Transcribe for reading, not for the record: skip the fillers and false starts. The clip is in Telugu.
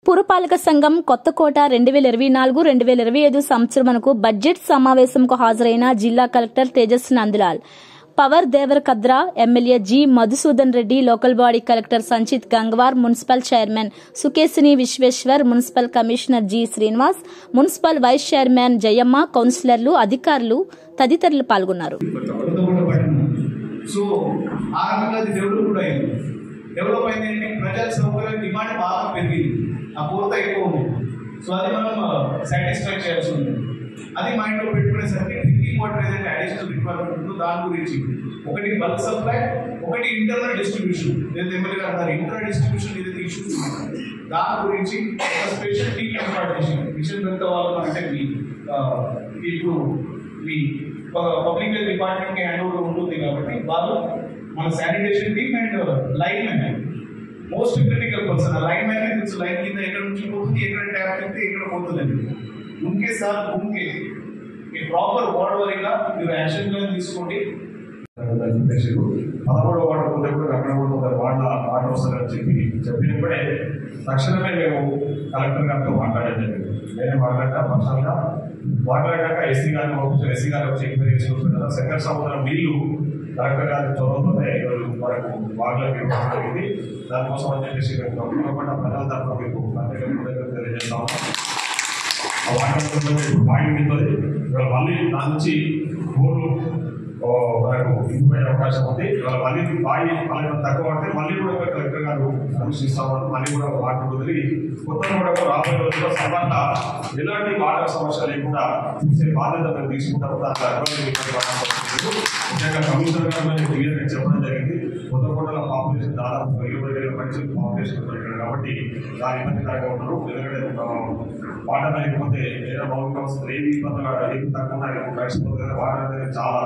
పురపాలక సంఘం కొత్తకోట 2024-2025 సంవత్సరమునకు బడ్జెట్ సమావేశంకు హాజరైన జిల్లా కలెక్టర్ తేజస్ నందలాల్, పవర్ దేవర్ కద్రా, MLA G Madhusudan Reddy, local body collector Sanchit Gangwar, municipal chairman Sukesini Vishweshwar, municipal commissioner G Srinivas, municipal vice chairman Jayamma, కౌన్సిలర్లు, అధికారులు తదితరులు పాల్గొన్నారు. డెవలప్ అయింది. ప్రజల సౌకర్యాల డిమాండ్ బాగా పెరిగింది, ఆ పూర్త ఎక్కువ ఉంది. సో అది మనం సాటిస్ఫై చేయాల్సి ఉంది. అది మైండ్లో పెట్టుకునేసరికి డ్రింకింగ్ వాటర్ ఏదైతే అడిషనల్ రిక్వైర్మెంట్ ఉందో దాని గురించి ఒకటి బల్క్ సప్లై, ఒకటి ఇంటర్నల్ డిస్ట్రిబ్యూషన్, ఏదైతే ఎమ్మెల్యే గారు అన్నారు ఇంటర్నల్ డిస్ట్రిబ్యూషన్ ఏదైతే ఇష్యూస్ ఉన్నాయి దాని గురించి ఒక స్పెషల్ టీమ్ ఏర్పాటు చేసి మిషన్ వెళ్తే వాళ్ళు అంటే ఇప్పుడు మీ పబ్లిక్ హెల్త్ డిపార్ట్మెంట్కి హ్యాండ్ ఓవర్ ఉంటుంది కాబట్టి వాళ్ళు మన sanitation team and line man most critical person. ఆ లైన్ మ్యాన్ తెలుసు లైన్ కింద ఎక్కడ నుంచి పోతుంది, ఎక్కడ ట్యాప్ అయితే ఎక్కడ పోతుందని. ఉంకే సార్ ఉంకే మీ ప్రాపర్ వార్డ్ వారీగా మీరు యాక్షన్ ప్లాన్ తీసుకోండి. 13వ వార్డు పోతే కూడా అక్కడ కూడా వార్డుల వాటర్ వస్తుందని చెప్పినప్పుడే తక్షణమే మేము కలెక్టర్ గారితో మాట్లాడడం జరిగింది. నేనే పర్సనల్గా మాట్లాడాక ఎస్సీ గారిని పంపించారు. ఎస్సీ గారు వచ్చి ఎంక్వైరీ చేసుకుంటారు కదా. శంకర సముద్రం నీళ్లు కలెక్టర్ గారి చొరవతోనే ఈరోజు మనకు వార్డులకు ఇవ్వడం జరిగింది. దానికోసం అని చెప్పేసి మేము తప్పకుండా ప్రజల తరఫున మీకు ప్రత్యేక తెలియజేస్తాము. ఆ వాటర్ పాయింట్ ఉంటుంది. ఇవాళ మళ్ళీ దాని నుంచి బోర్డు మనకు ఇంపోయే అవకాశం ఉంది. ఇవాళ మళ్ళీ బాయి మళ్ళీ తక్కువ అంటే మళ్ళీ కూడా కలెక్టర్ గారు సమీక్షిస్తామని మళ్ళీ కూడా వాటర్ వదిలి కొత్త కూడా రాబోయే రోజుల్లో సభ్యత ఎలాంటి వాటర్ సమస్య లేకుండా చూసే బాధ్యత మేము తీసుకుంటాము. దాని ముఖ్యంగా కమిషనర్ గారు మేము క్లియర్గా చెప్పడం జరిగింది. కొత్తకోటల పాపులేషన్ దాదాపు 20,000 పైసలు పాపులేషన్ పెరిగారు కాబట్టి దాని ఇబ్బందికరంగా ఉన్నారు. ఎందుకంటే వాటర్ లేకపోతే ఏదైనా మౌలిక వసతులు ఏమి ఇబ్బందులు ఏమి తక్కువ నడిచిపోతుంది కదా. వాటర్ అనేది చాలా